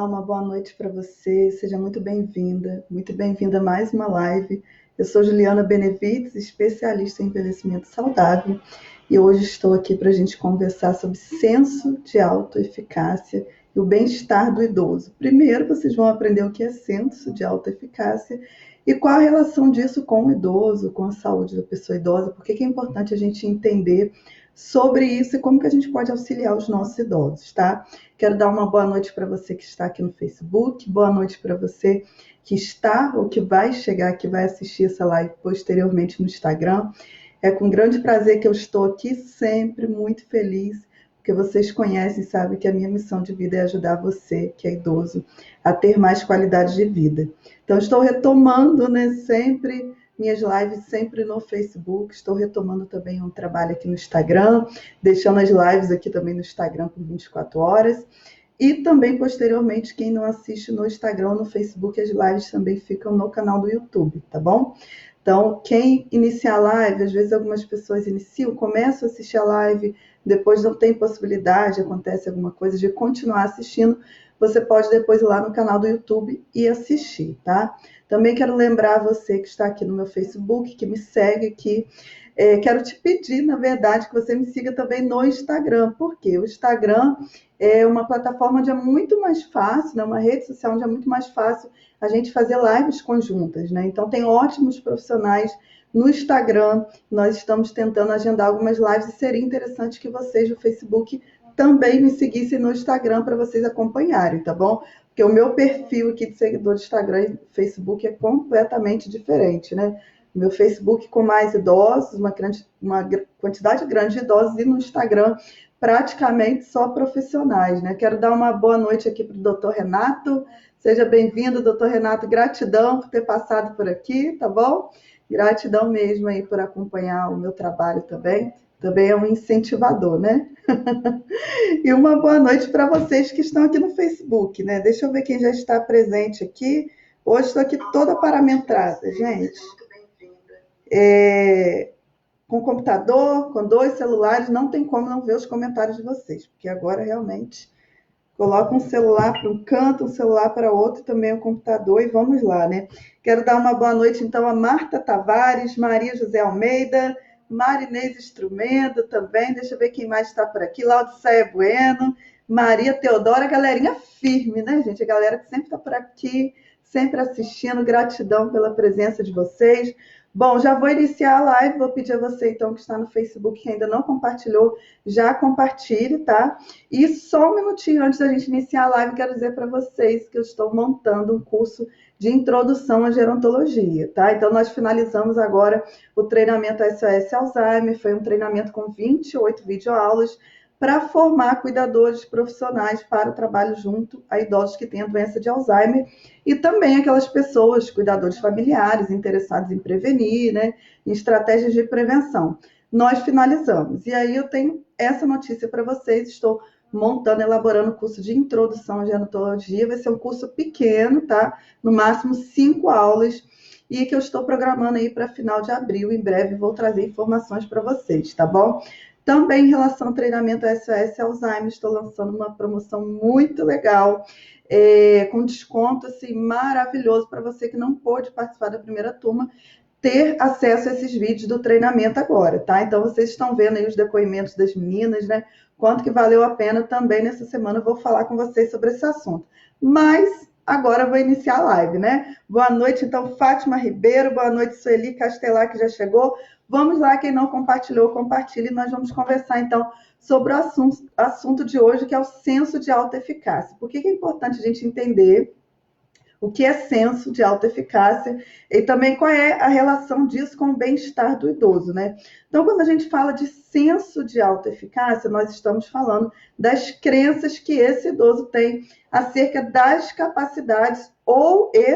Olá, uma boa noite para você. Seja muito bem-vinda a mais uma live. Eu sou Juliana Benevides, especialista em envelhecimento saudável, e hoje estou aqui para a gente conversar sobre senso de autoeficácia e o bem-estar do idoso. Primeiro, vocês vão aprender o que é senso de autoeficácia e qual a relação disso com o idoso, com a saúde da pessoa idosa, por que é importante a gente entender sobre isso e como que a gente pode auxiliar os nossos idosos, tá? Quero dar uma boa noite para você que está aqui no Facebook, boa noite para você que está ou que vai chegar, que vai assistir essa live posteriormente no Instagram. É com grande prazer que eu estou aqui, sempre muito feliz, porque vocês conhecem e sabem que a minha missão de vida é ajudar você, que é idoso, a ter mais qualidade de vida. Então, estou retomando, né, sempre minhas lives sempre no Facebook, estou retomando também um trabalho aqui no Instagram, deixando as lives aqui também no Instagram por 24 horas. E também, posteriormente, quem não assiste no Instagram ou no Facebook, as lives também ficam no canal do YouTube, tá bom? Então, quem iniciar a live, às vezes algumas pessoas iniciam, começam a assistir a live, depois não tem possibilidade, acontece alguma coisa de continuar assistindo, você pode depois ir lá no canal do YouTube e assistir, tá? Também quero lembrar você que está aqui no meu Facebook, que me segue aqui, quero te pedir, na verdade, que você me siga também no Instagram, porque o Instagram é uma plataforma onde é muito mais fácil, né? Uma rede social onde é muito mais fácil a gente fazer lives conjuntas, né? Então, tem ótimos profissionais no Instagram, nós estamos tentando agendar algumas lives e seria interessante que vocês do Facebook também me seguissem no Instagram para vocês acompanharem, tá bom? Porque o meu perfil aqui de seguidor de Instagram e Facebook é completamente diferente, né? Meu Facebook com mais idosos, uma quantidade grande de idosos, e no Instagram praticamente só profissionais, né? Quero dar uma boa noite aqui para o doutor Renato. Seja bem-vindo, doutor Renato. Gratidão por ter passado por aqui, tá bom? Gratidão mesmo aí por acompanhar o meu trabalho também. Também é um incentivador, né? E uma boa noite para vocês que estão aqui no Facebook, né? Deixa eu ver quem já está presente aqui. Hoje estou aqui toda paramentrada, gente. Com computador, com 2 celulares, não tem como não ver os comentários de vocês, porque agora realmente coloca um celular para um canto, um celular para outro, também o computador, e vamos lá, né? Quero dar uma boa noite, então, a Marta Tavares, Maria José Almeida, Marinês Instrumento também, deixa eu ver quem mais está por aqui, Laodiceia Bueno, Maria Teodora, galerinha firme, né, gente? A galera que sempre está por aqui, sempre assistindo, gratidão pela presença de vocês. Bom, já vou iniciar a live, vou pedir a você, então, que está no Facebook, que ainda não compartilhou, já compartilhe, tá? E só um minutinho antes da gente iniciar a live, quero dizer para vocês que eu estou montando um curso de introdução à gerontologia, tá? Então, nós finalizamos agora o treinamento SOS Alzheimer, foi um treinamento com 28 videoaulas para formar cuidadores profissionais para o trabalho junto a idosos que têm a doença de Alzheimer e também aquelas pessoas, cuidadores familiares, interessados em prevenir, né, em estratégias de prevenção. Nós finalizamos. E aí eu tenho essa notícia para vocês, estou montando, elaborando o curso de introdução à gerontologia, vai ser um curso pequeno, tá? No máximo 5 aulas, e que eu estou programando aí para final de abril, em breve vou trazer informações para vocês, tá bom? Também em relação ao treinamento SOS Alzheimer, estou lançando uma promoção muito legal, com desconto assim, maravilhoso para você que não pôde participar da primeira turma, ter acesso a esses vídeos do treinamento agora, tá? Então, vocês estão vendo aí os depoimentos das meninas, né? Quanto que valeu a pena também nessa semana, eu vou falar com vocês sobre esse assunto. Mas, agora eu vou iniciar a live, né? Boa noite, então, Fátima Ribeiro, boa noite, Sueli Castelar, que já chegou. Vamos lá, quem não compartilhou, compartilhe, e nós vamos conversar, então, sobre o assunto de hoje, que é o senso de autoeficácia. Por que é importante a gente entender o que é senso de autoeficácia e também qual é a relação disso com o bem-estar do idoso, né? Então, quando a gente fala de senso de autoeficácia, nós estamos falando das crenças que esse idoso tem acerca das capacidades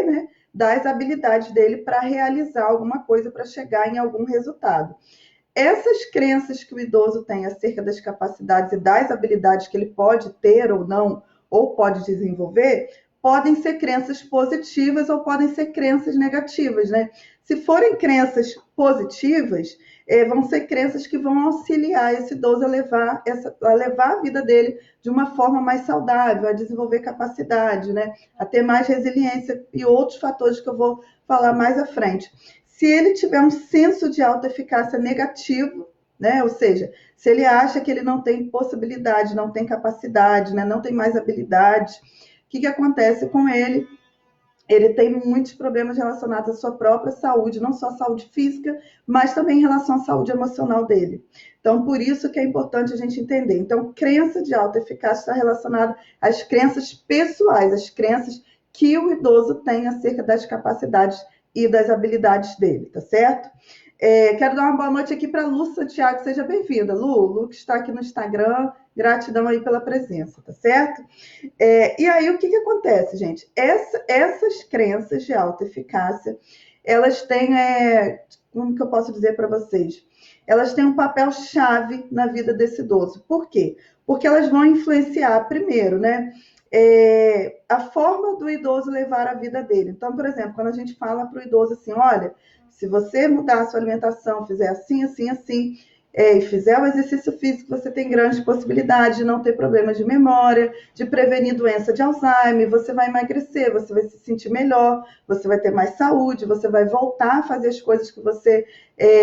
né, das habilidades dele para realizar alguma coisa, para chegar em algum resultado. Essas crenças que o idoso tem acerca das capacidades e das habilidades que ele pode ter ou não, ou pode desenvolver, podem ser crenças positivas ou podem ser crenças negativas, né? Se forem crenças positivas, vão ser crenças que vão auxiliar esse idoso a levar a vida dele de uma forma mais saudável, a desenvolver capacidade, né? A ter mais resiliência e outros fatores que eu vou falar mais à frente. Se ele tiver um senso de autoeficácia negativo, né? Ou seja, se ele acha que ele não tem possibilidade, não tem capacidade, né? Não tem mais habilidade, o que acontece com ele? Ele tem muitos problemas relacionados à sua própria saúde, não só a saúde física, mas também em relação à saúde emocional dele. Então, por isso que é importante a gente entender. Então, crença de autoeficácia está relacionada às crenças pessoais, às crenças que o idoso tem acerca das capacidades e das habilidades dele, tá certo? Quero dar uma boa noite aqui para a Lu Santiago, seja bem-vinda. Lu que está aqui no Instagram, gratidão aí pela presença, tá certo? E aí, o que acontece, gente? Essas crenças de autoeficácia, elas têm, como que eu posso dizer para vocês? Elas têm um papel-chave na vida desse idoso. Por quê? Porque elas vão influenciar, primeiro, né? A forma do idoso levar a vida dele. Então, por exemplo, quando a gente fala para o idoso assim, olha, se você mudar a sua alimentação, fizer assim, assim, assim, e fizer o exercício físico, você tem grandes possibilidades de não ter problemas de memória, de prevenir doença de Alzheimer, você vai emagrecer, você vai se sentir melhor, você vai ter mais saúde, você vai voltar a fazer as coisas que você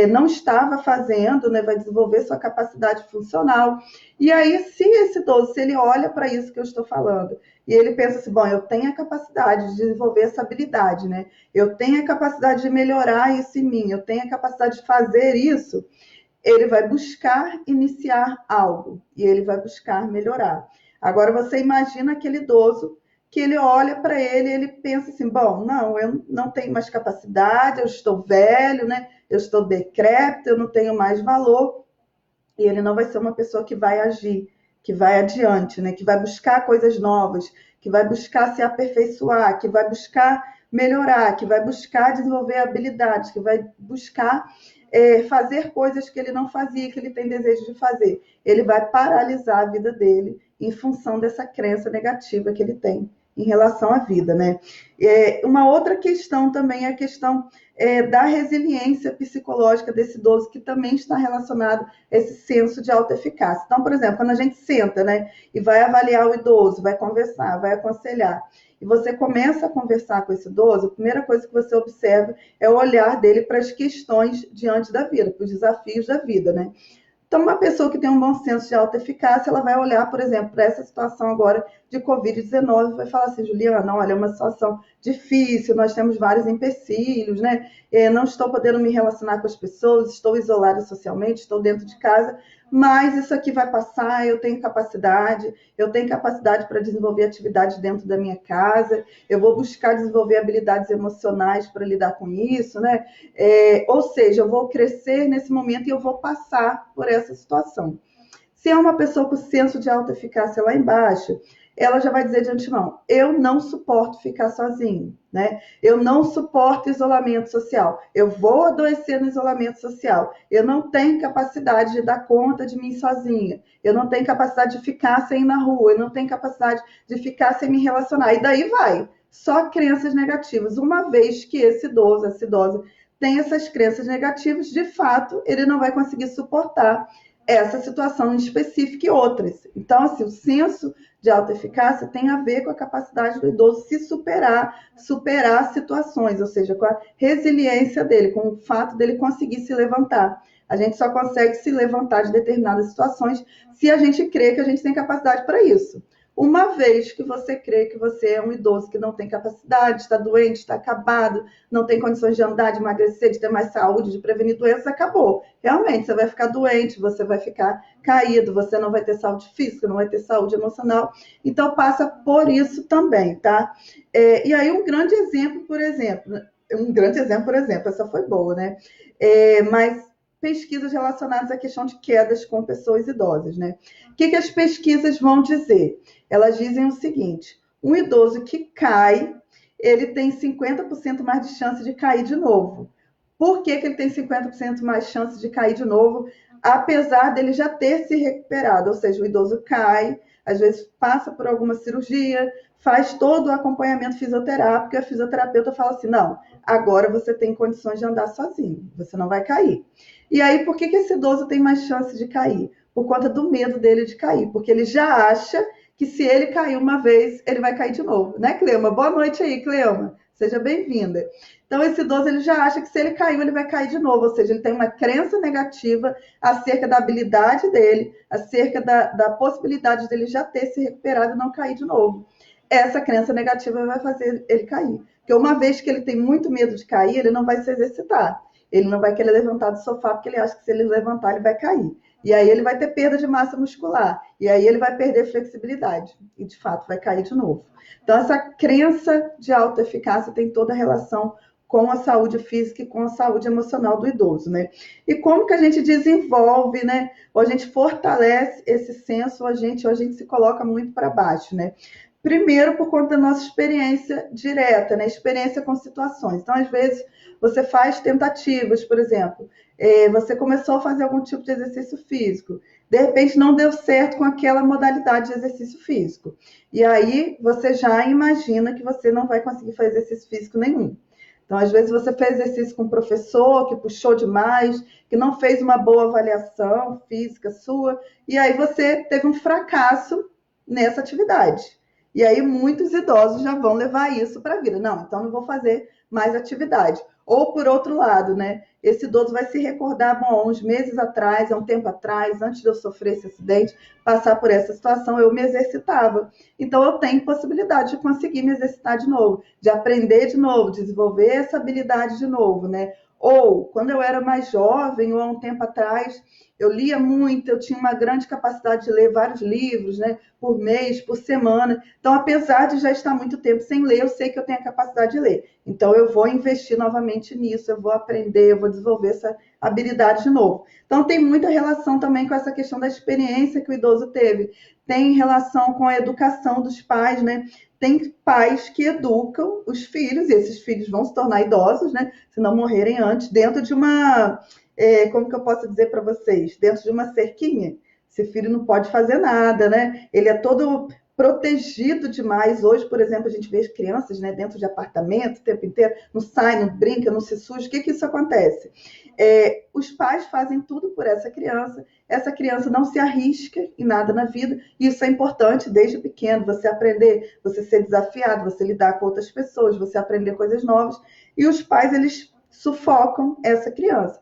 não estava fazendo, né? Vai desenvolver sua capacidade funcional. E aí, se esse idoso, se ele olha para isso que eu estou falando, e ele pensa assim, bom, eu tenho a capacidade de desenvolver essa habilidade, né? Eu tenho a capacidade de melhorar isso em mim, eu tenho a capacidade de fazer isso, ele vai buscar iniciar algo e ele vai buscar melhorar. Agora você imagina aquele idoso que ele olha para ele e ele pensa assim, bom, não, eu não tenho mais capacidade, eu estou velho, né? Eu estou decrépito, eu não tenho mais valor. E ele não vai ser uma pessoa que vai agir, que vai adiante, né? Que vai buscar coisas novas, que vai buscar se aperfeiçoar, que vai buscar melhorar, que vai buscar desenvolver habilidades, que vai buscar fazer coisas que ele não fazia, que ele tem desejo de fazer. Ele vai paralisar a vida dele em função dessa crença negativa que ele tem em relação à vida, né? Uma outra questão também é a questão da resiliência psicológica desse idoso, que também está relacionado a esse senso de autoeficácia. Então, por exemplo, quando a gente senta, né, e vai avaliar o idoso, vai conversar, vai aconselhar, e você começa a conversar com esse idoso, a primeira coisa que você observa é o olhar dele para as questões diante da vida, para os desafios da vida, né? Então, uma pessoa que tem um bom senso de autoeficácia, ela vai olhar, por exemplo, para essa situação agora de Covid-19 e vai falar assim, Juliana, olha, é uma situação difícil, nós temos vários empecilhos, né? Não estou podendo me relacionar com as pessoas, estou isolada socialmente, estou dentro de casa, mas isso aqui vai passar, eu tenho capacidade para desenvolver atividades dentro da minha casa, eu vou buscar desenvolver habilidades emocionais para lidar com isso, né? Ou seja, eu vou crescer nesse momento e eu vou passar por essa situação. Se é uma pessoa com senso de autoeficácia lá embaixo, ela já vai dizer de antemão, eu não suporto ficar sozinho, né? Eu não suporto isolamento social, eu vou adoecer no isolamento social, eu não tenho capacidade de dar conta de mim sozinha, eu não tenho capacidade de ficar sem ir na rua, eu não tenho capacidade de ficar sem me relacionar, e daí vai. Só crenças negativas. Uma vez que esse idoso, essa idosa, tem essas crenças negativas, de fato, ele não vai conseguir suportar essa situação em específico e outras. Então, assim, o senso de autoeficácia tem a ver com a capacidade do idoso se superar situações, ou seja, com a resiliência dele, com o fato dele conseguir se levantar. A gente só consegue se levantar de determinadas situações se a gente crê que a gente tem capacidade para isso. Uma vez que você crê que você é um idoso que não tem capacidade, está doente, está acabado, não tem condições de andar, de emagrecer, de ter mais saúde, de prevenir doenças, acabou. Realmente, você vai ficar doente, você vai ficar caído, você não vai ter saúde física, não vai ter saúde emocional. Então, passa por isso também, tá? E aí, um grande exemplo, por exemplo, essa foi boa, né? Mas pesquisas relacionadas à questão de quedas com pessoas idosas, né? O que as pesquisas vão dizer? Elas dizem o seguinte, um idoso que cai, ele tem 50% mais de chance de cair de novo. Por que ele tem 50% mais chance de cair de novo, apesar dele já ter se recuperado? Ou seja, o idoso cai, às vezes passa por alguma cirurgia, faz todo o acompanhamento fisioterápico e a fisioterapeuta fala assim, não, agora você tem condições de andar sozinho, você não vai cair. E aí, por que esse idoso tem mais chance de cair? Por conta do medo dele de cair, porque ele já acha que se ele cair uma vez, ele vai cair de novo, né, Cleuma? Boa noite aí, Cleuma. Seja bem-vinda. Então, esse idoso ele já acha que se ele caiu, ele vai cair de novo, ou seja, ele tem uma crença negativa acerca da habilidade dele, acerca da possibilidade dele já ter se recuperado e não cair de novo. Essa crença negativa vai fazer ele cair. Porque uma vez que ele tem muito medo de cair, ele não vai se exercitar. Ele não vai querer levantar do sofá, porque ele acha que se ele levantar, ele vai cair. E aí ele vai ter perda de massa muscular. E aí ele vai perder flexibilidade. E, de fato, vai cair de novo. Então, essa crença de autoeficácia tem toda a relação com a saúde física e com a saúde emocional do idoso, né? E como que a gente desenvolve, né? Ou a gente fortalece esse senso, ou a gente se coloca muito para baixo, né? Primeiro, por conta da nossa experiência direta, né? Experiência com situações. Então, às vezes, você faz tentativas, por exemplo, você começou a fazer algum tipo de exercício físico, de repente não deu certo com aquela modalidade de exercício físico. E aí, você já imagina que você não vai conseguir fazer exercício físico nenhum. Então, às vezes, você fez exercício com um professor que puxou demais, que não fez uma boa avaliação física sua, e aí você teve um fracasso nessa atividade. E aí muitos idosos já vão levar isso para a vida. Não, então não vou fazer mais atividade. Ou por outro lado, né? Esse idoso vai se recordar, bom, uns meses atrás, há um tempo atrás, antes de eu sofrer esse acidente, passar por essa situação, eu me exercitava. Então eu tenho possibilidade de conseguir me exercitar de novo, de aprender de novo, desenvolver essa habilidade de novo, né? Ou, quando eu era mais jovem, ou há um tempo atrás, eu lia muito, eu tinha uma grande capacidade de ler vários livros, né? Por mês, por semana. Então, apesar de já estar muito tempo sem ler, eu sei que eu tenho a capacidade de ler. Então, eu vou investir novamente nisso, eu vou aprender, eu vou desenvolver essa habilidade de novo. Então, tem muita relação também com essa questão da experiência que o idoso teve. Tem relação com a educação dos pais, né? Tem pais que educam os filhos, e esses filhos vão se tornar idosos, né? Se não morrerem antes, dentro de uma... como que eu posso dizer para vocês? Dentro de uma cerquinha. Esse filho não pode fazer nada, né? Ele é todo protegido demais. Hoje, por exemplo, a gente vê as crianças, né, dentro de apartamento o tempo inteiro, não sai, não brinca, não se suja. O que isso acontece? Os pais fazem tudo por essa criança não se arrisca em nada na vida, e isso é importante desde pequeno, você aprender, você ser desafiado, você lidar com outras pessoas, você aprender coisas novas, e os pais, eles sufocam essa criança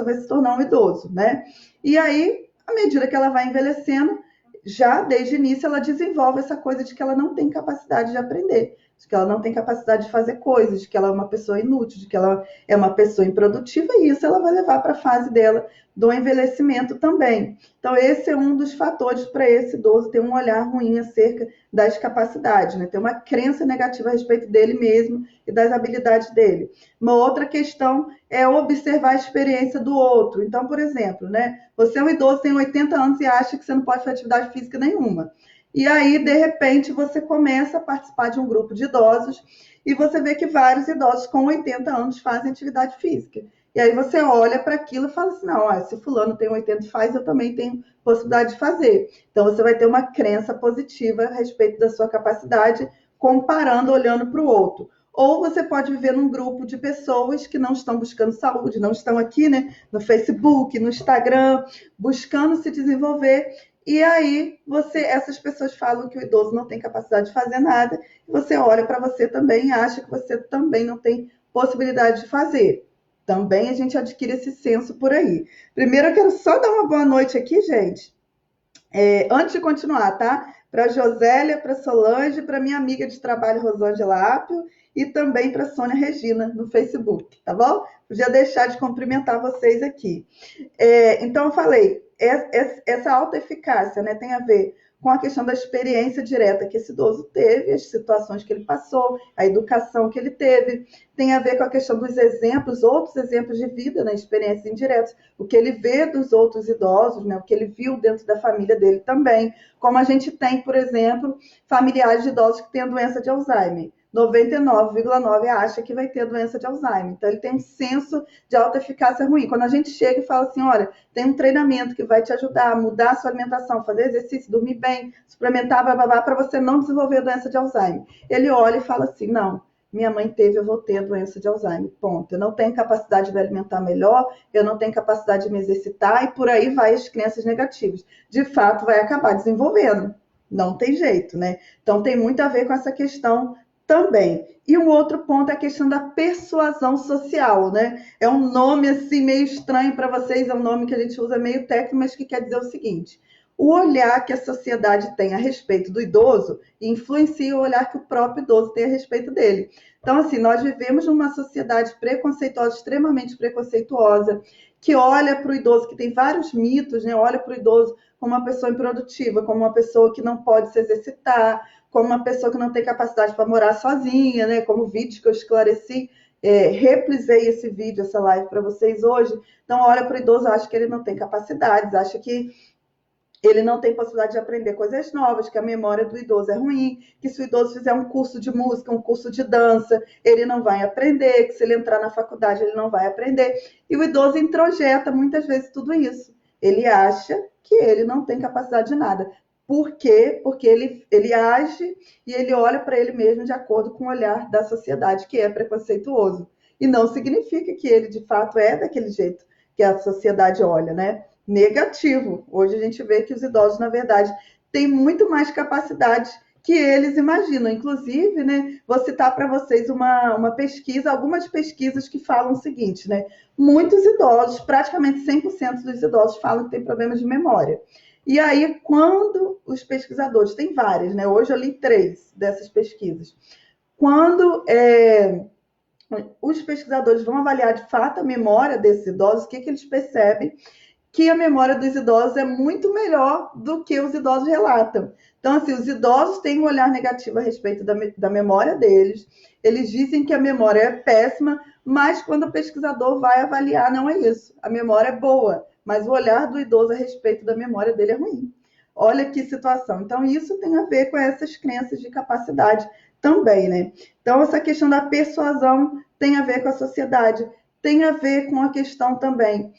vai se tornar um idoso, né? E aí, à medida que ela vai envelhecendo, já desde o início ela desenvolve essa coisa de que ela não tem capacidade de aprender, de que ela não tem capacidade de fazer coisas, de que ela é uma pessoa inútil, de que ela é uma pessoa improdutiva, e isso ela vai levar para a fase dela do envelhecimento também. Então, esse é um dos fatores para esse idoso ter um olhar ruim acerca das capacidades, né? Ter uma crença negativa a respeito dele mesmo e das habilidades dele. Uma outra questão é observar a experiência do outro. Então, por exemplo, né? Você é um idoso, tem 80 anos e acha que você não pode fazer atividade física nenhuma. E aí, de repente, você começa a participar de um grupo de idosos e você vê que vários idosos com 80 anos fazem atividade física. E aí você olha para aquilo e fala assim, não, ó, se fulano tem 80 e faz, eu também tenho possibilidade de fazer. Então, você vai ter uma crença positiva a respeito da sua capacidade, comparando, olhando para o outro. Ou você pode viver num grupo de pessoas que não estão buscando saúde, não estão aqui, né, no Facebook, no Instagram, buscando se desenvolver. E aí, essas pessoas falam que o idoso não tem capacidade de fazer nada, e você olha para você também e acha que você também não tem possibilidade de fazer. Também a gente adquire esse senso por aí. Primeiro, eu quero só dar uma boa noite aqui, gente. Antes de continuar, tá? Para a Josélia, para a Solange, para minha amiga de trabalho, Rosângela Apio, e também para a Sônia Regina, no Facebook, tá bom? Podia deixar de cumprimentar vocês aqui. Então, eu falei, essa autoeficácia, né, tem a ver com a questão da experiência direta que esse idoso teve, as situações que ele passou, a educação que ele teve, tem a ver com a questão dos exemplos, outros exemplos de vida, né, experiências indiretas, o que ele vê dos outros idosos, né, o que ele viu dentro da família dele também, como a gente tem, por exemplo, familiares de idosos que têm a doença de Alzheimer. 99,9% acha que vai ter doença de Alzheimer. Então, ele tem um senso de autoeficácia ruim. Quando a gente chega e fala assim, olha, tem um treinamento que vai te ajudar a mudar a sua alimentação, fazer exercício, dormir bem, suplementar, para você não desenvolver a doença de Alzheimer. Ele olha e fala assim, não, minha mãe teve, eu vou ter a doença de Alzheimer, ponto. Eu não tenho capacidade de me alimentar melhor, eu não tenho capacidade de me exercitar, e por aí vai as crenças negativas. De fato, vai acabar desenvolvendo. Não tem jeito, né? Então, tem muito a ver com essa questão também. E um outro ponto é a questão da persuasão social, né? É um nome assim meio estranho para vocês, é um nome que a gente usa meio técnico, mas que quer dizer o seguinte: o olhar que a sociedade tem a respeito do idoso influencia o olhar que o próprio idoso tem a respeito dele. Então, assim, nós vivemos numa sociedade preconceituosa, extremamente preconceituosa, que olha para o idoso, que tem vários mitos, né? Olha para o idoso como uma pessoa improdutiva, como uma pessoa que não pode se exercitar, como uma pessoa que não tem capacidade para morar sozinha, né? Como o vídeo que eu esclareci, reprisei esse vídeo, essa live para vocês hoje. Então, olha para o idoso, acha que ele não tem capacidades, acha que ele não tem possibilidade de aprender coisas novas, que a memória do idoso é ruim, que se o idoso fizer um curso de música, um curso de dança, ele não vai aprender, que se ele entrar na faculdade, ele não vai aprender. E o idoso introjeta muitas vezes tudo isso. Ele acha que ele não tem capacidade de nada. Por quê? Porque ele age e ele olha para ele mesmo de acordo com o olhar da sociedade, que é preconceituoso. E não significa que ele, de fato, é daquele jeito que a sociedade olha, né? Negativo. Hoje a gente vê que os idosos, na verdade, têm muito mais capacidade que eles imaginam. Inclusive, né, vou citar para vocês uma pesquisa, algumas pesquisas que falam o seguinte, né? Muitos idosos, praticamente 100% dos idosos falam que têm problemas de memória. E aí, quando os pesquisadores, tem várias, né? Hoje eu li 3 dessas pesquisas. Quando os pesquisadores vão avaliar de fato a memória desses idosos, o que eles percebem? Que a memória dos idosos é muito melhor do que os idosos relatam. Então, assim, os idosos têm um olhar negativo a respeito da memória deles. Eles dizem que a memória é péssima, mas quando o pesquisador vai avaliar, não é isso. A memória é boa, mas o olhar do idoso a respeito da memória dele é ruim. Olha que situação. Então, isso tem a ver com essas crenças de capacidade também, né? Então, essa questão da persuasão tem a ver com a sociedade, tem a ver com a questão também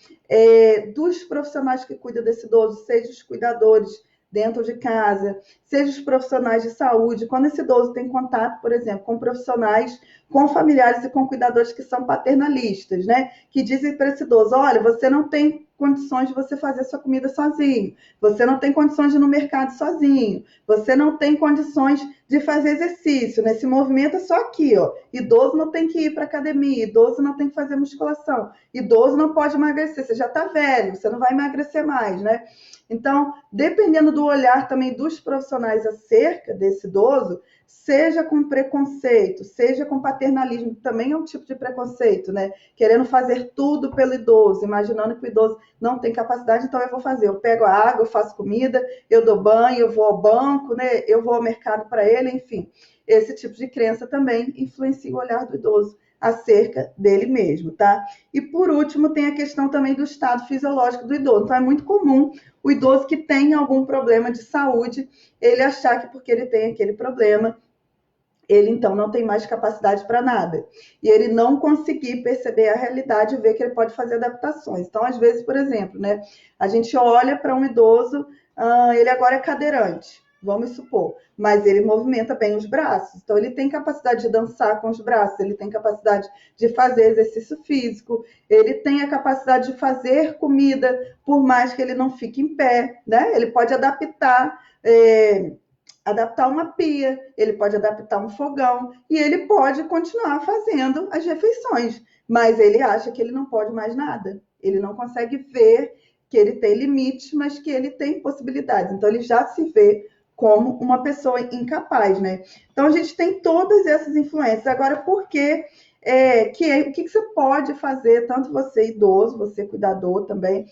dos profissionais que cuidam desse idoso, seja os cuidadores dentro de casa, seja os profissionais de saúde. Quando esse idoso tem contato, por exemplo, com profissionais, com familiares e com cuidadores que são paternalistas, né? Que dizem para esse idoso, olha, você não tem condições de você fazer sua comida sozinho, você não tem condições de ir no mercado sozinho, você não tem condições de fazer exercício, né? Se movimenta só aqui, ó. Idoso não tem que ir para academia, idoso não tem que fazer musculação, idoso não pode emagrecer, você já está velho, você não vai emagrecer mais, né? Então, dependendo do olhar também dos profissionais acerca desse idoso, seja com preconceito, seja com paternalismo, que também é um tipo de preconceito, né? Querendo fazer tudo pelo idoso, imaginando que o idoso não tem capacidade, então eu vou fazer. Eu pego a água, eu faço comida, eu dou banho, eu vou ao banco, né? Eu vou ao mercado para ele, enfim. Esse tipo de crença também influencia o olhar do idoso acerca dele mesmo, tá? E por último, tem a questão também do estado fisiológico do idoso. Então, é muito comum o idoso que tem algum problema de saúde, ele achar que porque ele tem aquele problema, ele então não tem mais capacidade para nada. E ele não conseguir perceber a realidade e ver que ele pode fazer adaptações. Então, às vezes, por exemplo, né, a gente olha para um idoso, ele agora é cadeirante, vamos supor, mas ele movimenta bem os braços. Então, ele tem capacidade de dançar com os braços, ele tem capacidade de fazer exercício físico, ele tem a capacidade de fazer comida, por mais que ele não fique em pé, né? Ele pode adaptar uma pia, ele pode adaptar um fogão e ele pode continuar fazendo as refeições, mas ele acha que ele não pode mais nada. Ele não consegue ver que ele tem limites, mas que ele tem possibilidades. Então ele já se vê como uma pessoa incapaz, né? Então a gente tem todas essas influências. Agora, por que o que você pode fazer, tanto você idoso, você cuidador também,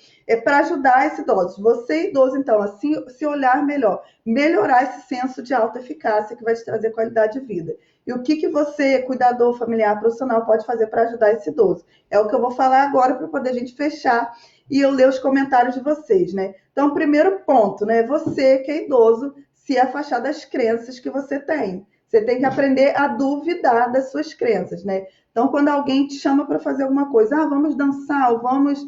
para ajudar esse idoso? Você idoso, então, assim, se olhar melhor, melhorar esse senso de autoeficácia que vai te trazer qualidade de vida. E o que você, cuidador, familiar, profissional, pode fazer para ajudar esse idoso? É o que eu vou falar agora para poder a gente fechar e eu ler os comentários de vocês, né? Então, primeiro ponto, né? Você que é idoso, se afastar das crenças que você tem. Você tem que aprender a duvidar das suas crenças, né? Então, quando alguém te chama para fazer alguma coisa, vamos dançar, ou vamos...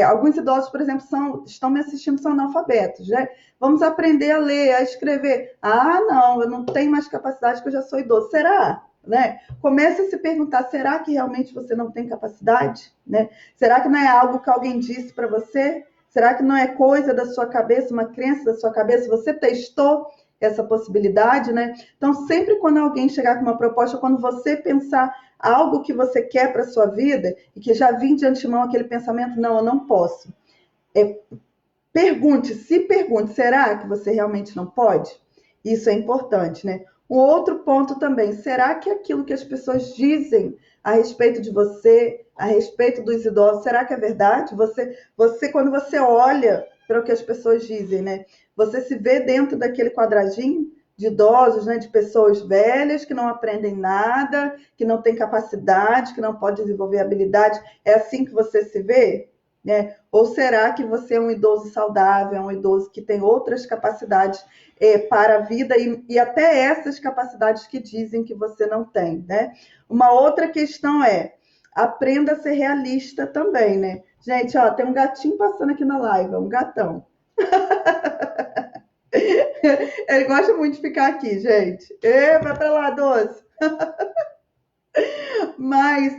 alguns idosos, por exemplo, estão me assistindo, são analfabetos, né? Vamos aprender a ler, a escrever. Não, eu não tenho mais capacidade, que eu já sou idoso. Será? Né? Comece a se perguntar, será que realmente você não tem capacidade? Né? Será que não é algo que alguém disse para você? Será que não é coisa da sua cabeça, uma crença da sua cabeça? Você testou essa possibilidade, né? Então, sempre quando alguém chegar com uma proposta, quando você pensar algo que você quer para a sua vida e que já vem de antemão aquele pensamento, não, eu não posso. Se pergunte, será que você realmente não pode? Isso é importante, né? Um outro ponto também, será que aquilo que as pessoas dizem a respeito de você, a respeito dos idosos, será que é verdade? Quando você olha para o que as pessoas dizem, né? Você se vê dentro daquele quadradinho de idosos, né? De pessoas velhas que não aprendem nada, que não têm capacidade, que não podem desenvolver habilidade. É assim que você se vê? Né? Ou será que você é um idoso saudável, um idoso que tem outras capacidades para a vida e até essas capacidades que dizem que você não tem, né? Uma outra questão aprenda a ser realista também, né? Gente, tem um gatinho passando aqui na live, um gatão. Ele gosta muito de ficar aqui, gente. Vai para lá, doce. Mas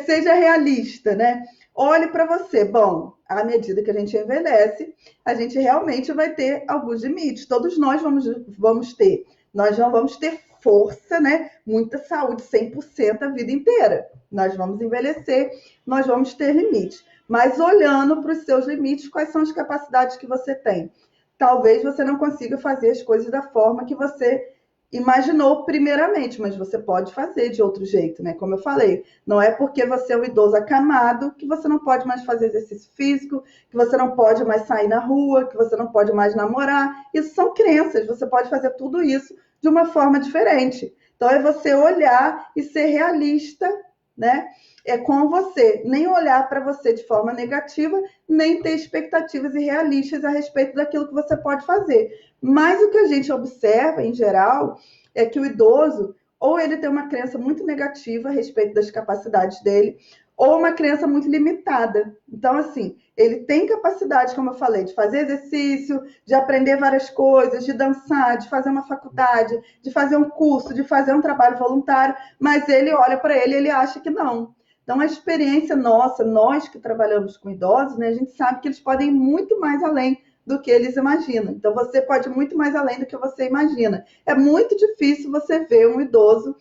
seja realista, né? Olhe para você. Bom, à medida que a gente envelhece, a gente realmente vai ter alguns limites. Todos nós vamos ter. Nós não vamos ter força, né? Muita saúde 100% a vida inteira. Nós vamos envelhecer, nós vamos ter limites. Mas olhando para os seus limites, quais são as capacidades que você tem? Talvez você não consiga fazer as coisas da forma que você imaginou primeiramente, mas você pode fazer de outro jeito, né? Como eu falei, não é porque você é um idoso acamado que você não pode mais fazer exercício físico, que você não pode mais sair na rua, que você não pode mais namorar. Isso são crenças, você pode fazer tudo isso de uma forma diferente. Então é você olhar e ser realista, né? É com você, nem olhar para você de forma negativa, nem ter expectativas irrealistas a respeito daquilo que você pode fazer. Mas o que a gente observa, em geral, é que o idoso, ou ele tem uma crença muito negativa a respeito das capacidades dele, ou uma crença muito limitada. Então, assim, ele tem capacidade, como eu falei, de fazer exercício, de aprender várias coisas, de dançar, de fazer uma faculdade, de fazer um curso, de fazer um trabalho voluntário, mas ele olha para ele e ele acha que não. Então, a experiência nossa, nós que trabalhamos com idosos, né, a gente sabe que eles podem ir muito mais além do que eles imaginam. Então, você pode ir muito mais além do que você imagina. É muito difícil você ver um idoso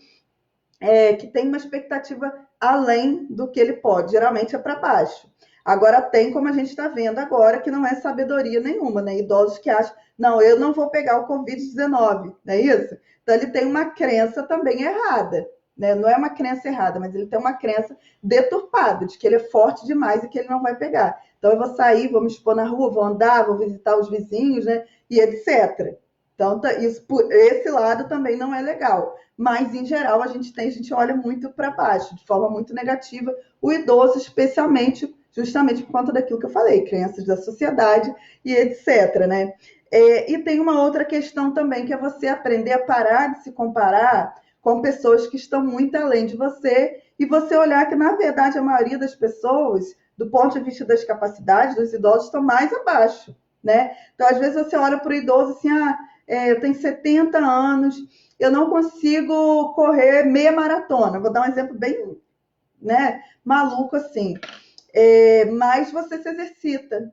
que tem uma expectativa além do que ele pode. Geralmente é para baixo. Agora, tem, como a gente está vendo agora, que não é sabedoria nenhuma, né? Idosos que acham, não, eu não vou pegar o Covid-19, não é isso? Então, ele tem uma crença também errada. Né? Não é uma crença errada, mas ele tem uma crença deturpada, de que ele é forte demais e que ele não vai pegar. Então, eu vou sair, vou me expor na rua, vou andar, vou visitar os vizinhos, né? E etc. Então, isso, por esse lado também não é legal. Mas, em geral, a gente olha muito para baixo, de forma muito negativa, o idoso, especialmente, justamente por conta daquilo que eu falei, crenças da sociedade e etc. Né? E tem uma outra questão também, que é você aprender a parar de se comparar com pessoas que estão muito além de você e você olhar que, na verdade, a maioria das pessoas, do ponto de vista das capacidades dos idosos, estão mais abaixo, né? Então, às vezes, você olha para o idoso assim, eu tenho 70 anos, eu não consigo correr meia maratona. Vou dar um exemplo bem, né, maluco assim. Mas você se exercita.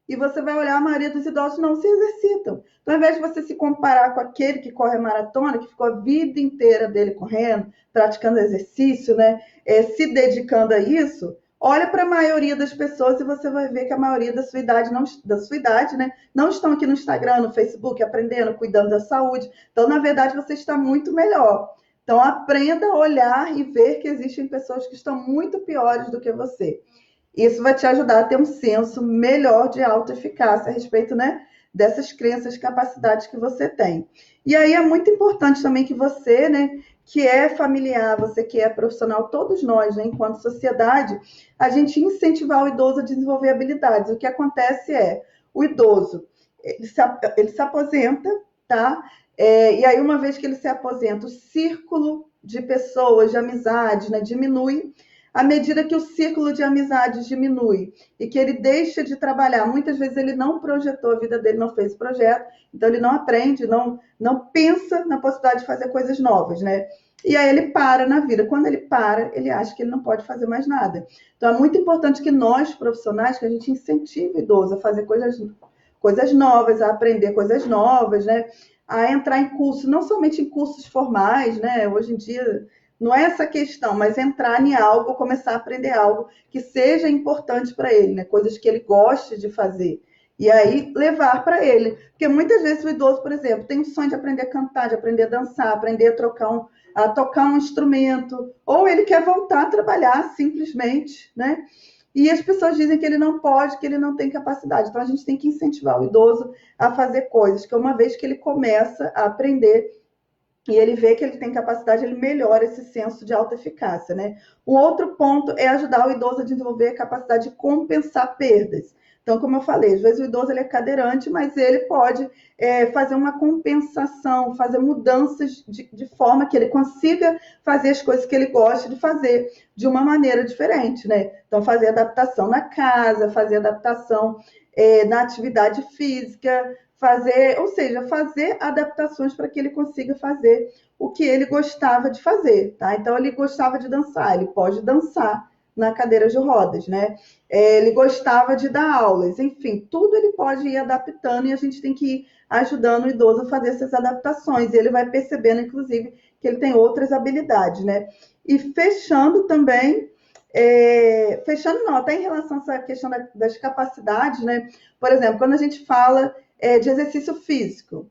E você vai olhar, a maioria dos idosos não se exercitam. Então, ao invés de você se comparar com aquele que corre maratona, que ficou a vida inteira dele correndo, praticando exercício, né, se dedicando a isso, olha para a maioria das pessoas e você vai ver que a maioria da sua idade, né, não estão aqui no Instagram, no Facebook, aprendendo, cuidando da saúde. Então, na verdade, você está muito melhor. Então, aprenda a olhar e ver que existem pessoas que estão muito piores do que você. Isso vai te ajudar a ter um senso melhor de autoeficácia a respeito, né, dessas crenças, capacidades que você tem. E aí é muito importante também que você, né, que é familiar, você que é profissional, todos nós, né, enquanto sociedade, a gente incentivar o idoso a desenvolver habilidades. O que acontece o idoso, ele se aposenta, tá? E aí, uma vez que ele se aposenta, o círculo de pessoas, de amizades, né, diminui. À medida que o círculo de amizades diminui e que ele deixa de trabalhar, muitas vezes ele não projetou a vida dele, não fez projeto, então ele não aprende, não pensa na possibilidade de fazer coisas novas, né? E aí ele para na vida. Quando ele para, ele acha que ele não pode fazer mais nada. Então é muito importante que nós, profissionais, que a gente incentive o idoso a fazer coisas novas, a aprender coisas novas, né? A entrar em cursos, não somente em cursos formais, né? Hoje em dia não é essa questão, mas entrar em algo, começar a aprender algo que seja importante para ele, né? Coisas que ele goste de fazer. E aí levar para ele. Porque muitas vezes o idoso, por exemplo, tem o sonho de aprender a cantar, de aprender a dançar, aprender a tocar um instrumento, ou ele quer voltar a trabalhar simplesmente, né? E as pessoas dizem que ele não pode, que ele não tem capacidade. Então a gente tem que incentivar o idoso a fazer coisas, que uma vez que ele começa a aprender e ele vê que ele tem capacidade, ele melhora esse senso de autoeficácia, né? Um outro ponto é ajudar o idoso a desenvolver a capacidade de compensar perdas. Então, como eu falei, às vezes o idoso ele é cadeirante, mas ele pode fazer uma compensação, fazer mudanças de forma que ele consiga fazer as coisas que ele gosta de fazer de uma maneira diferente, né? Então, fazer adaptação na casa, fazer adaptação na atividade física, ou seja, fazer adaptações para que ele consiga fazer o que ele gostava de fazer, tá? Então ele gostava de dançar, ele pode dançar na cadeira de rodas, né? Ele gostava de dar aulas, enfim, tudo ele pode ir adaptando e a gente tem que ir ajudando o idoso a fazer essas adaptações. E ele vai percebendo, inclusive, que ele tem outras habilidades, né? E fechando também, fechando não, até em relação a essa questão das capacidades, né? Por exemplo, quando a gente fala de exercício físico.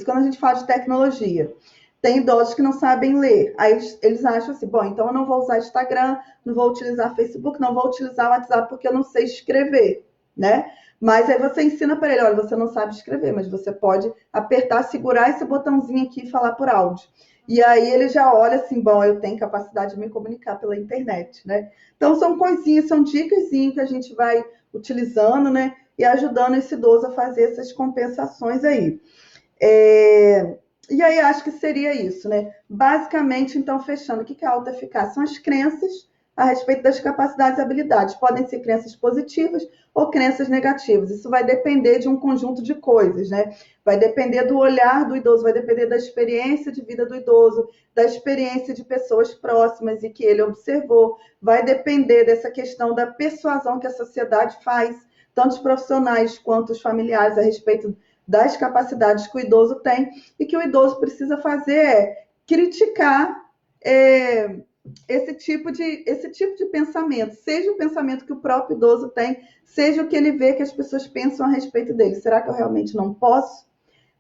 Quando a gente fala de tecnologia, tem idosos que não sabem ler. Aí eles acham assim, bom, então eu não vou usar Instagram, não vou utilizar Facebook, não vou utilizar o WhatsApp porque eu não sei escrever, né? Mas aí você ensina para ele, olha, você não sabe escrever, mas você pode apertar, segurar esse botãozinho aqui e falar por áudio. E aí ele já olha assim, bom, eu tenho capacidade de me comunicar pela internet, né? Então são coisinhas, são dicas que a gente vai utilizando, né? E ajudando esse idoso a fazer essas compensações aí. E aí acho que seria isso, né? Basicamente, então, fechando, o que é autoeficácia? São as crenças a respeito das capacidades e habilidades. Podem ser crenças positivas ou crenças negativas. Isso vai depender de um conjunto de coisas, né? Vai depender do olhar do idoso, vai depender da experiência de vida do idoso, da experiência de pessoas próximas e que ele observou. Vai depender dessa questão da persuasão que a sociedade faz, tanto os profissionais quanto os familiares, a respeito das capacidades que o idoso tem, e que o idoso precisa fazer é criticar esse tipo de pensamento, seja o pensamento que o próprio idoso tem, seja o que ele vê que as pessoas pensam a respeito dele. Será que eu realmente não posso?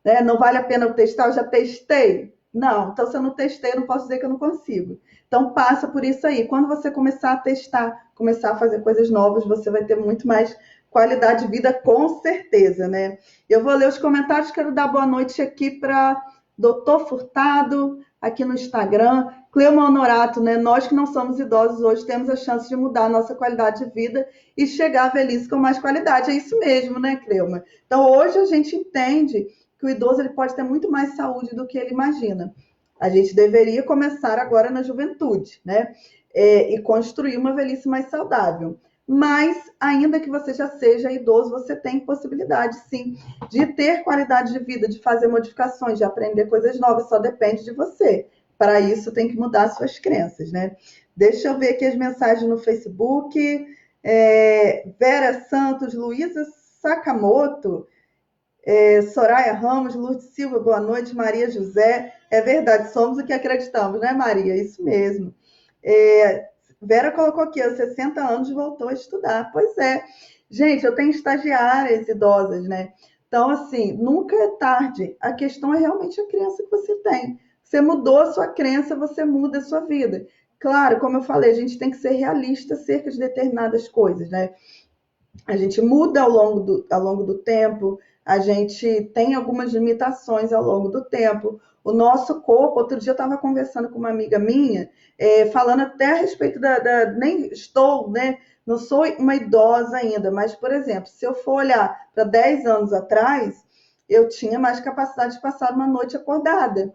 Né? Não vale a pena eu testar? Eu já testei? Não, então se eu não testei, eu não posso dizer que eu não consigo. Então passa por isso aí. Quando você começar a testar, começar a fazer coisas novas, você vai ter muito mais qualidade de vida, com certeza, né? Eu vou ler os comentários, quero dar boa noite aqui para Doutor Furtado, aqui no Instagram. Cleuma Honorato, né? Nós que não somos idosos hoje temos a chance de mudar a nossa qualidade de vida e chegar à velhice com mais qualidade. É isso mesmo, né, Cleuma? Então hoje a gente entende que o idoso ele pode ter muito mais saúde do que ele imagina. A gente deveria começar agora na juventude, né? E construir uma velhice mais saudável. Mas, ainda que você já seja idoso, você tem possibilidade, sim, de ter qualidade de vida, de fazer modificações, de aprender coisas novas, só depende de você. Para isso, tem que mudar suas crenças, né? Deixa eu ver aqui as mensagens no Facebook. Vera Santos, Luísa Sakamoto, Soraya Ramos, Lourdes Silva, boa noite, Maria José. É verdade, somos o que acreditamos, né, Maria? Isso mesmo. Vera colocou aqui, aos 60 anos voltou a estudar. Pois é. Gente, eu tenho estagiárias idosas, né? Então, assim, nunca é tarde. A questão é realmente a crença que você tem. Você mudou a sua crença, você muda a sua vida. Claro, como eu falei, a gente tem que ser realista acerca de determinadas coisas, né? A gente muda ao longo do tempo, a gente tem algumas limitações ao longo do tempo. O nosso corpo, outro dia eu estava conversando com uma amiga minha, falando até a respeito nem estou, né? Não sou uma idosa ainda, mas, por exemplo, se eu for olhar para 10 anos atrás, eu tinha mais capacidade de passar uma noite acordada.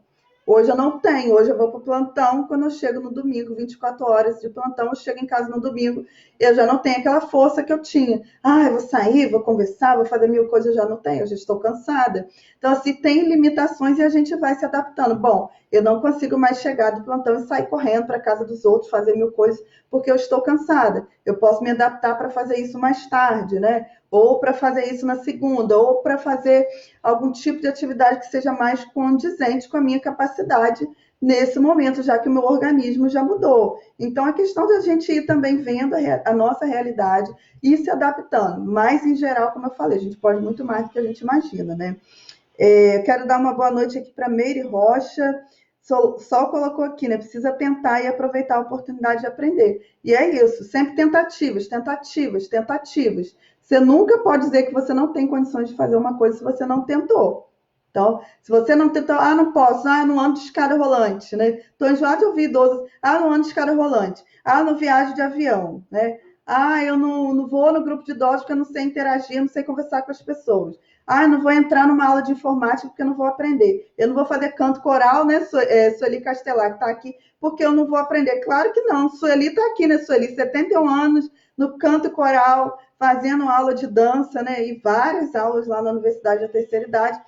Hoje eu não tenho, hoje eu vou para o plantão, quando eu chego no domingo, 24 horas de plantão, eu chego em casa no domingo, eu já não tenho aquela força que eu tinha. Ah, eu vou sair, vou conversar, vou fazer mil coisas, eu já não tenho, eu já estou cansada. Então, assim, tem limitações e a gente vai se adaptando. Bom, eu não consigo mais chegar do plantão e sair correndo para a casa dos outros, fazer mil coisas, porque eu estou cansada. Eu posso me adaptar para fazer isso mais tarde, né? Ou para fazer isso na segunda, ou para fazer algum tipo de atividade que seja mais condizente com a minha capacidade nesse momento, já que o meu organismo já mudou. Então, a questão de a gente ir também vendo a nossa realidade e se adaptando. Mas, em geral, como eu falei, a gente pode muito mais do que a gente imagina, né? Eu quero dar uma boa noite aqui para Meire Rocha. Sol colocou aqui, né? Precisa tentar e aproveitar a oportunidade de aprender. E é isso, sempre tentativas, tentativas, tentativas. Você nunca pode dizer que você não tem condições de fazer uma coisa se você não tentou. Então, se você não tentou, não posso, não ando de escada rolante, né? Estou enjoado de ouvir idosos, não ando de escada rolante, não viajo de avião, né? Eu não vou no grupo de idosos porque eu não sei interagir, não sei conversar com as pessoas. Não vou entrar numa aula de informática porque eu não vou aprender. Eu não vou fazer canto coral, né, Sueli Castelar, que está aqui, porque eu não vou aprender. Claro que não. Sueli está aqui, né, Sueli? 71 anos, no canto coral, fazendo aula de dança, né? E várias aulas lá na Universidade da Terceira Idade.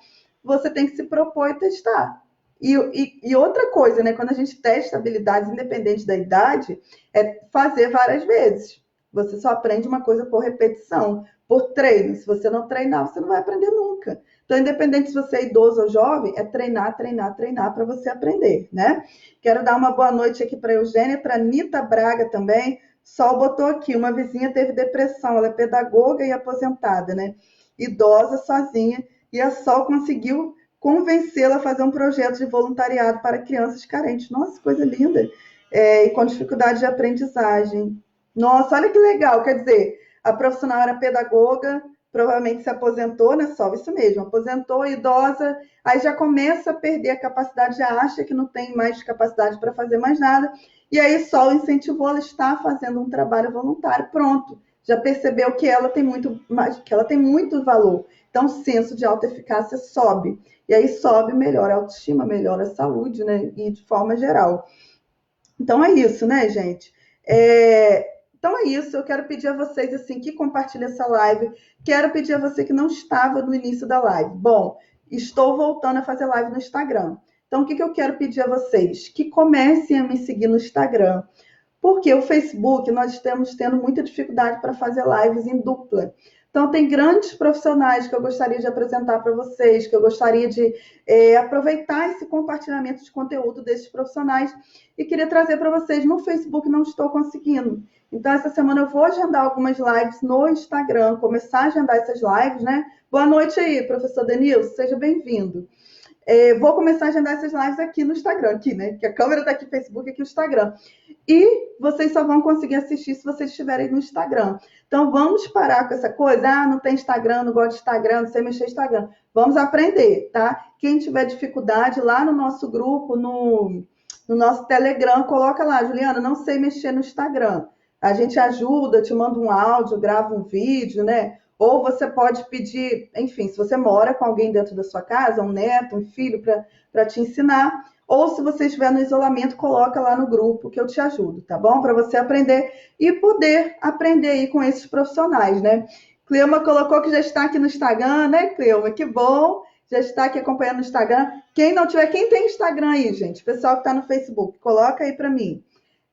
Você tem que se propor e testar. E outra coisa, né? Quando a gente testa habilidades independente da idade, é fazer várias vezes. Você só aprende uma coisa por repetição, por treino. Se você não treinar, você não vai aprender nunca. Então, independente se você é idoso ou jovem, é treinar, treinar, treinar para você aprender, né? Quero dar uma boa noite aqui para a Eugênia, para a Anitta Braga também. Sol botou aqui, uma vizinha teve depressão, ela é pedagoga e aposentada, né? Idosa, sozinha, e a Sol conseguiu convencê-la a fazer um projeto de voluntariado para crianças carentes. Nossa, coisa linda! E com dificuldade de aprendizagem. Nossa, olha que legal, quer dizer, a profissional era pedagoga, provavelmente se aposentou, né? Só isso mesmo, aposentou, idosa, aí já começa a perder a capacidade, já acha que não tem mais capacidade para fazer mais nada, e aí só o incentivou, ela está fazendo um trabalho voluntário, pronto, já percebeu que ela tem muito valor. Então, o senso de autoeficácia sobe. E aí sobe, melhora a autoestima, melhora a saúde, né? E de forma geral. Então, é isso, né, gente? Então é isso, eu quero pedir a vocês assim que compartilhem essa live, quero pedir a você que não estava no início da live. Bom, estou voltando a fazer live no Instagram. Então o que eu quero pedir a vocês? Que comecem a me seguir no Instagram. Porque o Facebook nós estamos tendo muita dificuldade para fazer lives em dupla. Então, tem grandes profissionais que eu gostaria de apresentar para vocês, que eu gostaria de aproveitar esse compartilhamento de conteúdo desses profissionais e queria trazer para vocês. No Facebook não estou conseguindo. Então, essa semana eu vou agendar algumas lives no Instagram, começar a agendar essas lives, né? Boa noite aí, professor Denilson, seja bem-vindo. Vou começar a agendar essas lives aqui no Instagram, aqui, né? Que a câmera está aqui no Facebook, aqui no Instagram. E vocês só vão conseguir assistir se vocês estiverem no Instagram. Então, vamos parar com essa coisa. Não tem Instagram, não gosto de Instagram, não sei mexer no Instagram. Vamos aprender, tá? Quem tiver dificuldade, lá no nosso grupo, no nosso Telegram, coloca lá, Juliana, não sei mexer no Instagram. A gente ajuda, te manda um áudio, grava um vídeo, né? Ou você pode pedir, enfim, se você mora com alguém dentro da sua casa, um neto, um filho, para te ensinar. Ou se você estiver no isolamento, coloca lá no grupo que eu te ajudo, tá bom? Para você aprender e poder aprender aí com esses profissionais, né? Cleuma colocou que já está aqui no Instagram, né, Cleuma? Que bom! Já está aqui acompanhando no Instagram. Quem não tiver, quem tem Instagram aí, gente? Pessoal que está no Facebook, coloca aí para mim.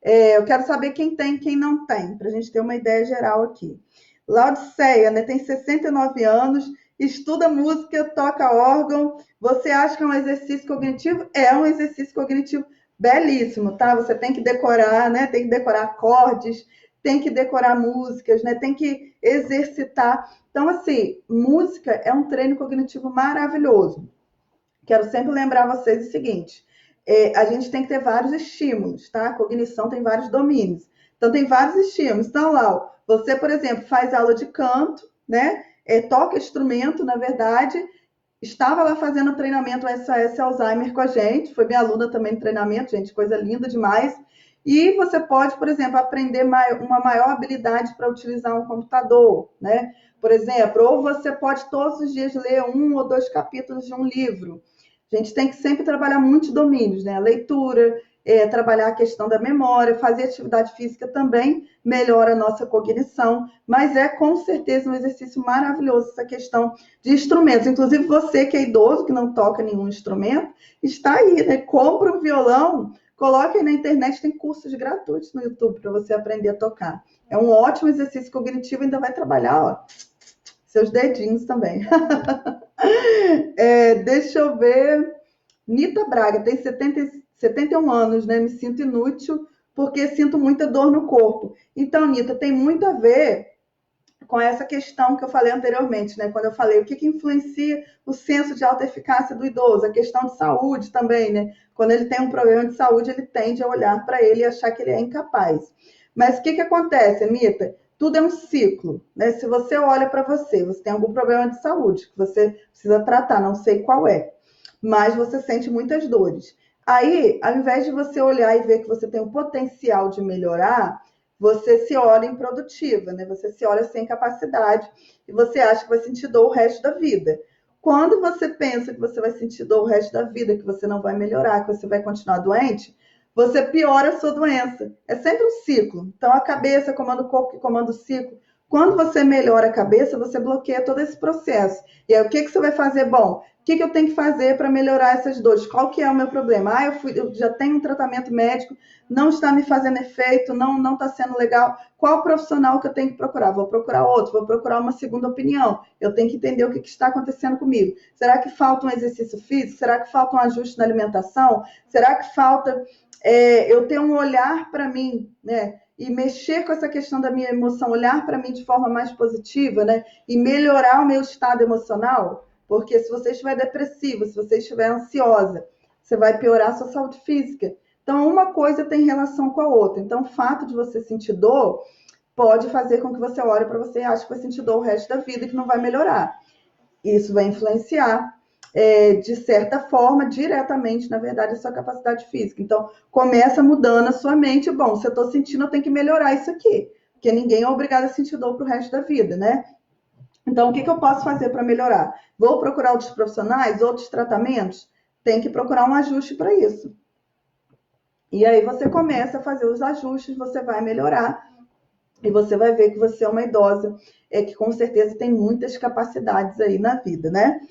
Eu quero saber quem tem e quem não tem, para a gente ter uma ideia geral aqui. Laudiceia, né, tem 69 anos, estuda música, toca órgão. Você acha que é um exercício cognitivo? É um exercício cognitivo belíssimo, tá? Você tem que decorar, né? Tem que decorar acordes, tem que decorar músicas, né? Tem que exercitar. Então, assim, música é um treino cognitivo maravilhoso. Quero sempre lembrar vocês o seguinte: a gente tem que ter vários estímulos, tá? A cognição tem vários domínios. Então, tem vários estímulos. Então, lá, você, por exemplo, faz aula de canto, né? Toca instrumento, na verdade. Estava lá fazendo treinamento SOS Alzheimer com a gente. Foi minha aluna também no treinamento, gente. Coisa linda demais. E você pode, por exemplo, aprender uma maior habilidade para utilizar um computador, né? por exemplo, ou você pode todos os dias ler 1 ou 2 capítulos de um livro. A gente tem que sempre trabalhar muitos domínios, né? A leitura, trabalhar a questão da memória, fazer atividade física também melhora a nossa cognição, mas é com certeza um exercício maravilhoso essa questão de instrumentos. Inclusive você que é idoso, que não toca nenhum instrumento, está aí, né? Compra um violão, coloque aí na internet, tem cursos gratuitos no YouTube para você aprender a tocar. É um ótimo exercício cognitivo, ainda vai trabalhar, ó, seus dedinhos também. Deixa eu ver. Nita Braga, tem 71 anos, né? Me sinto inútil porque sinto muita dor no corpo. Então, Nita, tem muito a ver com essa questão que eu falei anteriormente, né? Quando eu falei o que influencia o senso de alta eficácia do idoso, a questão de saúde também, né? Quando ele tem um problema de saúde, ele tende a olhar para ele e achar que ele é incapaz. Mas o que acontece, Anitta? Tudo é um ciclo, né? Se você olha para você, você tem algum problema de saúde que você precisa tratar, não sei qual é, mas você sente muitas dores. Aí, ao invés de você olhar e ver que você tem o potencial de melhorar, você se olha improdutiva, né? Você se olha sem capacidade e você acha que vai sentir dor o resto da vida. Quando você pensa que você vai sentir dor o resto da vida, que você não vai melhorar, que você vai continuar doente, você piora a sua doença. É sempre um ciclo. Então, a cabeça comanda o corpo, que comanda o ciclo. Quando você melhora a cabeça, você bloqueia todo esse processo. E aí, o que você vai fazer? Bom, o que eu tenho que fazer para melhorar essas dores? Qual que é o meu problema? Eu já tenho um tratamento médico, não está me fazendo efeito, não está sendo legal. Qual profissional que eu tenho que procurar? Vou procurar outro, vou procurar uma segunda opinião. Eu tenho que entender o que está acontecendo comigo. Será que falta um exercício físico? Será que falta um ajuste na alimentação? Será que falta eu ter um olhar para mim, né? E mexer com essa questão da minha emoção, olhar para mim de forma mais positiva, né? E melhorar o meu estado emocional? Porque se você estiver depressiva, se você estiver ansiosa, você vai piorar a sua saúde física. Então, uma coisa tem relação com a outra. Então, o fato de você sentir dor pode fazer com que você olhe para você e ache que vai sentir dor o resto da vida e que não vai melhorar. Isso vai influenciar, de certa forma, diretamente, na verdade, a sua capacidade física. Então, começa mudando a sua mente. Bom, se eu estou sentindo, eu tenho que melhorar isso aqui. Porque ninguém é obrigado a sentir dor para o resto da vida, né? Então, o que eu posso fazer para melhorar? Vou procurar outros profissionais, outros tratamentos? Tem que procurar um ajuste para isso. E aí você começa a fazer os ajustes, você vai melhorar e você vai ver que você é uma idosa que com certeza tem muitas capacidades aí na vida, né?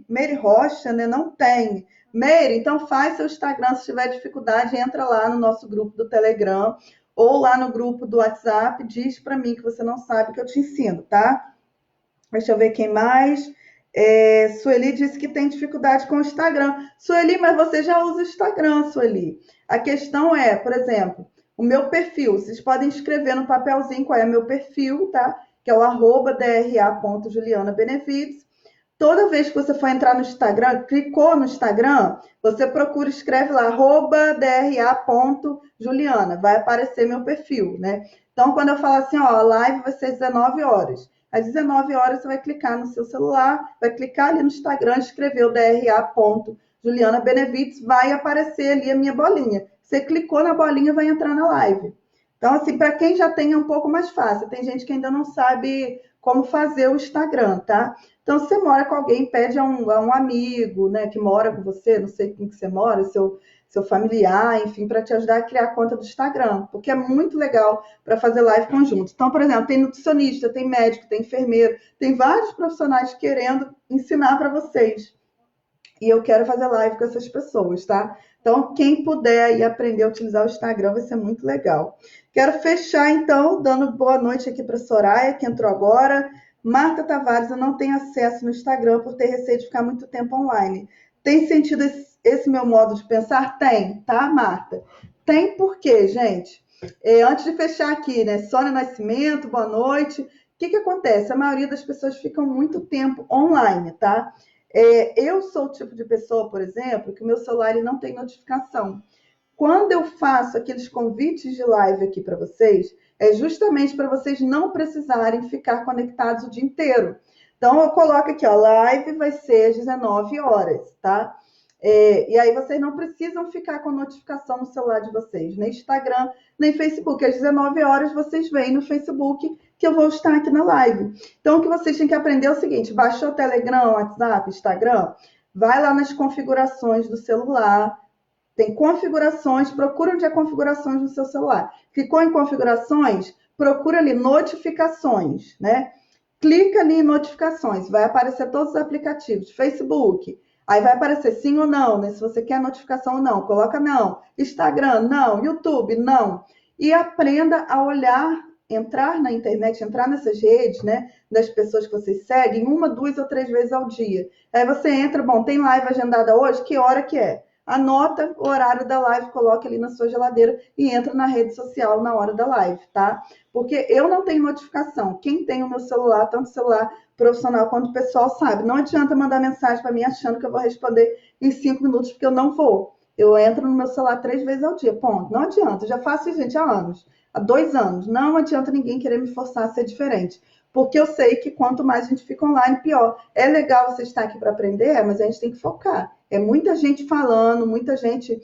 Meire Rocha, né? Não tem. Meire, então faz seu Instagram, se tiver dificuldade, entra lá no nosso grupo do Telegram ou lá no grupo do WhatsApp, diz para mim que você não sabe que eu te ensino, tá? Deixa eu ver quem mais. Sueli disse que tem dificuldade com o Instagram. Sueli, mas você já usa o Instagram, Sueli. A questão é, por exemplo, o meu perfil. Vocês podem escrever no papelzinho qual é meu perfil, tá? Que é o @dra.julianabenevides. Toda vez que você for entrar no Instagram, clicou no Instagram, você procura, escreve lá, @dra.juliana. Vai aparecer meu perfil, né? Então, quando eu falo assim, ó, a live vai ser 19 horas. Às 19 horas, você vai clicar no seu celular, vai clicar ali no Instagram, escrever o dra.juliana Benevides, vai aparecer ali a minha bolinha. Você clicou na bolinha, vai entrar na live. Então, assim, para quem já tem é um pouco mais fácil. Tem gente que ainda não sabe como fazer o Instagram, tá? Então, se você mora com alguém, pede a um amigo, né, que mora com você, não sei com que você mora, seu familiar, enfim, para te ajudar a criar a conta do Instagram, porque é muito legal para fazer live conjunto. Então, por exemplo, tem nutricionista, tem médico, tem enfermeiro, tem vários profissionais querendo ensinar para vocês. E eu quero fazer live com essas pessoas, tá? Então, quem puder aí aprender a utilizar o Instagram vai ser muito legal. Quero fechar, então, dando boa noite aqui para Soraya, que entrou agora. Marta Tavares, eu não tenho acesso no Instagram por ter receio de ficar muito tempo online. Tem sentido esse meu modo de pensar? Tem, tá, Marta? Tem por quê, gente? Antes de fechar aqui, né? Sônia Nascimento, boa noite. O que acontece? A maioria das pessoas ficam muito tempo online, tá? Eu sou o tipo de pessoa, por exemplo, que o meu celular ele não tem notificação. Quando eu faço aqueles convites de live aqui para vocês, é justamente para vocês não precisarem ficar conectados o dia inteiro. Então, eu coloco aqui, ó, live vai ser às 19 horas, tá? E aí vocês não precisam ficar com notificação no celular de vocês, nem Instagram, nem Facebook. Às 19 horas vocês vêm no Facebook que eu vou estar aqui na live. Então, o que vocês têm que aprender é o seguinte: baixou o Telegram, WhatsApp, Instagram, vai lá nas configurações do celular. Tem configurações, procura onde é configurações no seu celular. Clicou em configurações, procura ali notificações, né? Clica ali em notificações, vai aparecer todos os aplicativos, Facebook, aí vai aparecer sim ou não, né? Se você quer notificação ou não, coloca não. Instagram, não. YouTube, não. E aprenda a olhar, entrar na internet, entrar nessas redes, né? Das pessoas que vocês seguem, 1, 2 ou 3 vezes ao dia. Aí você entra, bom, tem live agendada hoje? Que hora que é? Anota o horário da live, coloca ali na sua geladeira e entra na rede social na hora da live, tá? Porque eu não tenho notificação. Quem tem o meu celular, tanto celular profissional quanto pessoal, sabe. Não adianta mandar mensagem para mim achando que eu vou responder em 5 minutos, porque eu não vou. Eu entro no meu celular 3 vezes ao dia, ponto. Não adianta. Eu já faço isso, gente, há anos. Há 2 anos. Não adianta ninguém querer me forçar a ser diferente. Porque eu sei que quanto mais a gente fica online, pior. É legal você estar aqui para aprender, mas a gente tem que focar. É muita gente falando, muita gente,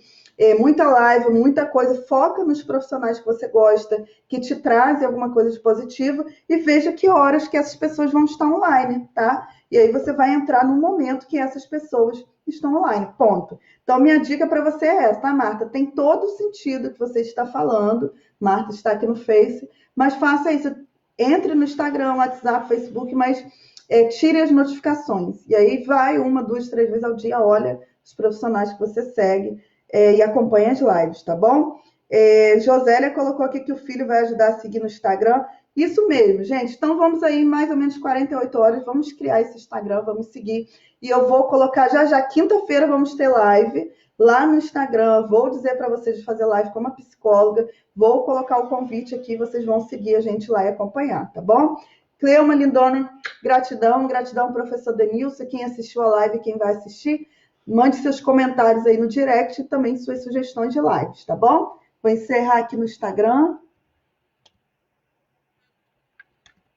muita live, muita coisa. Foca nos profissionais que você gosta, que te trazem alguma coisa de positivo e veja que horas que essas pessoas vão estar online, tá? E aí você vai entrar no momento que essas pessoas estão online, ponto. Então, minha dica para você é essa, tá, Marta? Tem todo o sentido que você está falando. Marta está aqui no Face, mas faça isso. Entre no Instagram, WhatsApp, Facebook, mas tire as notificações. E aí vai 1, 2, 3 vezes ao dia, olha os profissionais que você segue e acompanha as lives, tá bom? Josélia colocou aqui que o filho vai ajudar a seguir no Instagram. Isso mesmo, gente. Então vamos aí, mais ou menos 48 horas, vamos criar esse Instagram, vamos seguir. E eu vou colocar já, quinta-feira vamos ter live lá no Instagram. Vou dizer para vocês de fazer live com uma psicóloga. Vou colocar o convite aqui, vocês vão seguir a gente lá e acompanhar, tá bom? Cleuma Lindona, gratidão, professor Denilson, quem assistiu a live, quem vai assistir, mande seus comentários aí no direct e também suas sugestões de lives, tá bom? Vou encerrar aqui no Instagram.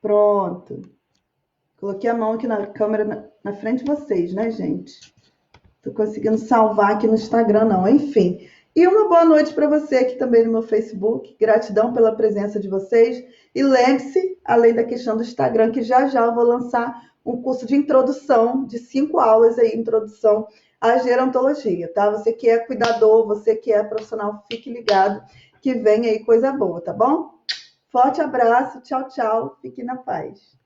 Pronto. Coloquei a mão aqui na câmera na frente de vocês, né, gente? Tô conseguindo salvar aqui no Instagram, não. Enfim. E uma boa noite para você aqui também no meu Facebook. Gratidão pela presença de vocês. E lembre-se, além da questão do Instagram, que já eu vou lançar um curso de introdução, de 5 aulas aí, introdução à gerontologia, tá? Você que é cuidador, você que é profissional, fique ligado que vem aí coisa boa, tá bom? Forte abraço, tchau, tchau, fique na paz.